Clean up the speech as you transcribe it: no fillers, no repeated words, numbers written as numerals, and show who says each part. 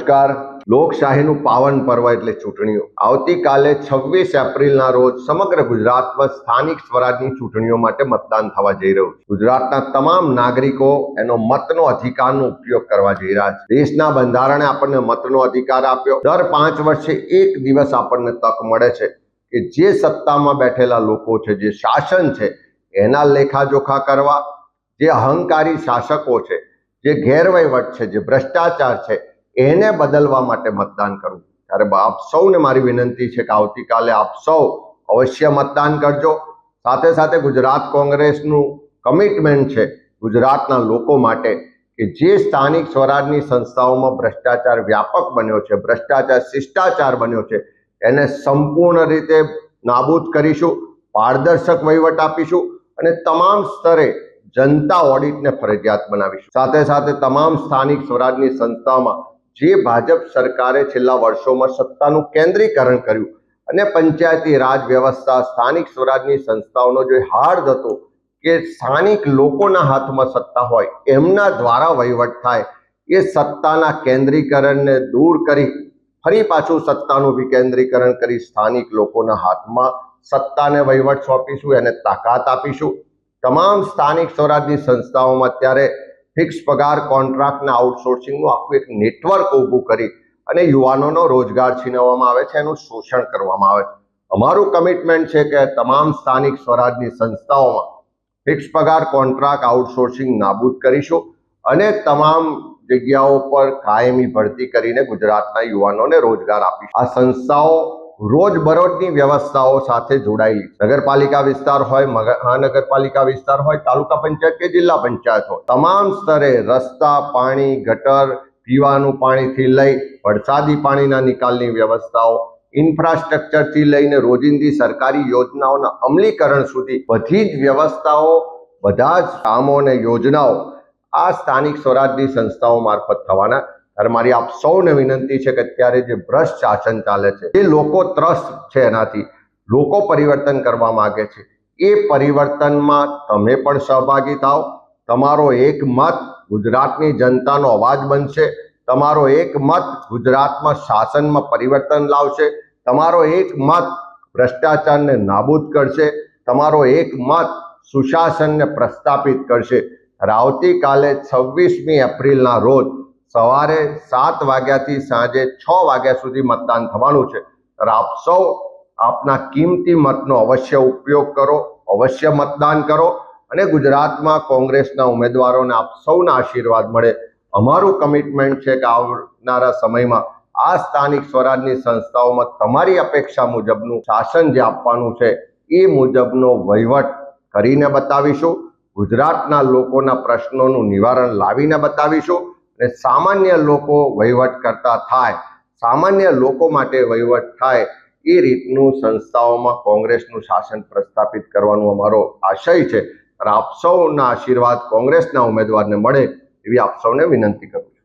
Speaker 1: નમસ્કાર। લોકશાહીનું પાવન પર્વ એટલે ચૂંટણીઓ। આવતીકાલે 26 એપ્રિલના રોજ સમગ્ર ગુજરાતમાં સ્થાનિક સ્વરાજની ચૂંટણીઓ માટે મતદાન થવા જઈ રહ્યું છે। ગુજરાતના તમામ નાગરિકો એનો મતનો અધિકારનો ઉપયોગ કરવા જઈ રહ્યા છે। દેશના બંધારણે આપણને મતનો અધિકાર આપ્યો। દર 5 વર્ષે એક દિવસ આપણને તક મળે છે કે જે સત્તામાં બેઠેલા લોકો છે, જે શાસન છે, એના લેખાજોખા કરવા, જે અહંકારી શાસકો છે, જે ગેરવહીવટ છે, જે ભ્રષ્ટાચાર છે, એને બદલવા માટે મતદાન કરવું। ત્યારે આપ સૌને મારી વિનંતી છે કે આવતીકાલે આપ સૌ અવશ્ય મતદાન કરજો। સાથે સાથે ગુજરાત કોંગ્રેસનું કમિટમેન્ટ છે ગુજરાતના લોકો માટે કે જે સ્થાનિક સ્વરાજની સંસ્થાઓમાં ભ્રષ્ટાચાર વ્યાપક બન્યો છે, ભ્રષ્ટાચાર શિષ્ટાચાર બન્યો છે, એને સંપૂર્ણ રીતે નાબૂદ કરીશું, પારદર્શક વહીવટ આપીશું અને તમામ સ્તરે જનતા ઓડિટને ફરજિયાત બનાવીશું। સાથે સાથે તમામ સ્થાનિક સ્વરાજની સંસ્થાઓમાં જે ભાજપ સરકારે છેલ્લા વર્ષોમાં સત્તાનું કેન્દ્રીકરણ કર્યું અને પંચાયતી રાજ વ્યવસ્થા, સ્થાનિક સ્વરાજની સંસ્થાઓનો જે હાર્દ હતો કે સ્થાનિક લોકોના હાથમાં સત્તા હોય, એમના દ્વારા વહીવટ થાય, એ સત્તાના કેન્દ્રીકરણને દૂર કરી ફરી પાછું સત્તાનું વિકેન્દ્રીકરણ કરી સ્થાનિક લોકોના હાથમાં સત્તાને વહીવટ સોંપીશું, એને તાકાત આપીશું। તમામ સ્થાનિક સ્વરાજની સંસ્થાઓમાં અત્યારે ફિક્સ પગાર કોન્ટ્રાક્ટના આઉટસોર્સિંગનું આખું એક નેટવર્ક ઊભું કરી અને યુવાનોનો રોજગાર છીનવવામાં આવે છે, એનું શોષણ કરવામાં આવે છે। અમારું કમિટમેન્ટ છે કે તમામ સ્થાનિક સ્વરાજની સંસ્થાઓમાં ફિક્સ પગાર કોન્ટ્રાક્ટ આઉટસોર્સિંગ નાબૂદ કરીશું અને તમામ જગ્યાઓ પર કાયમી ભરતી કરીને ગુજરાતના યુવાનોને રોજગાર આપીશું। આ સંસ્થાઓ રોજબરોજની વ્યવસ્થાઓ સાથે જોડાયેલી, નગરપાલિકા વિસ્તાર હોય, મહાનગરપાલિકા વિસ્તાર હોય, તાલુકા પંચાયત કે જિલ્લા પંચાયત હોય, તમામ સ્તરે રસ્તા, પાણી, ગટર, પીવાનું પાણીથી લઈ વરસાદી પાણીના નિકાલની વ્યવસ્થાઓ, ઇન્ફ્રાસ્ટ્રક્ચરથી લઈને રોજિંદી સરકારી યોજનાઓના અમલીકરણ સુધી બધી જ વ્યવસ્થાઓ, બધા જ કામો અને યોજનાઓ આ સ્થાનિક સ્વરાજની સંસ્થાઓ મારફત થવાના। ત્યારે મારી આપ સૌને વિનંતી છે કે અત્યારે જે ભ્રષ્ટ શાસન ચાલે છે, એ લોકો ત્રસ્ત છે, એનાથી લોકો પરિવર્તન કરવા માંગે છે, એ પરિવર્તનમાં તમે પણ સહભાગી થાઓ। તમારો એક મત ગુજરાતની જનતાનો અવાજ બનશે, તમારો એક મત ગુજરાતમાં શાસનમાં પરિવર્તન લાવશે, તમારો એક મત ભ્રષ્ટાચારને નાબૂદ કરશે, તમારો એક મત સુશાસનને પ્રસ્થાપિત કરશે। આવતીકાલે 26મી એપ્રિલના રોજ સવારે 7 વાગ્યાથી સાંજે 6 વાગ્યા સુધી મતદાન થવાનું છે। ત્યારે આપ સૌ આપના કિંમતી મતનો અવશ્ય ઉપયોગ કરો, અવશ્ય મતદાન કરો અને ગુજરાતમાં કોંગ્રેસના ઉમેદવારોને આપ સૌના આશીર્વાદ મળે। અમારું કમિટમેન્ટ છે કે આવનારા સમયમાં આ સ્થાનિક સ્વરાજની સંસ્થાઓમાં તમારી અપેક્ષા મુજબનું શાસન જે આપવાનું છે એ મુજબનો વહીવટ કરીને બતાવીશું, ગુજરાતના લોકોના પ્રશ્નોનું નિવારણ લાવીને બતાવીશું અને સામાન્ય લોકો વહીવટ કરતા થાય, સામાન્ય લોકો માટે વહીવટ થાય એ રીતનું સંસ્થાઓમાં કોંગ્રેસનું શાસન પ્રસ્થાપિત કરવાનો અમારો આશય છે। આપ સૌના આશીર્વાદ કોંગ્રેસના ઉમેદવારને મળે એવી આપ સૌને વિનંતી કરું છું।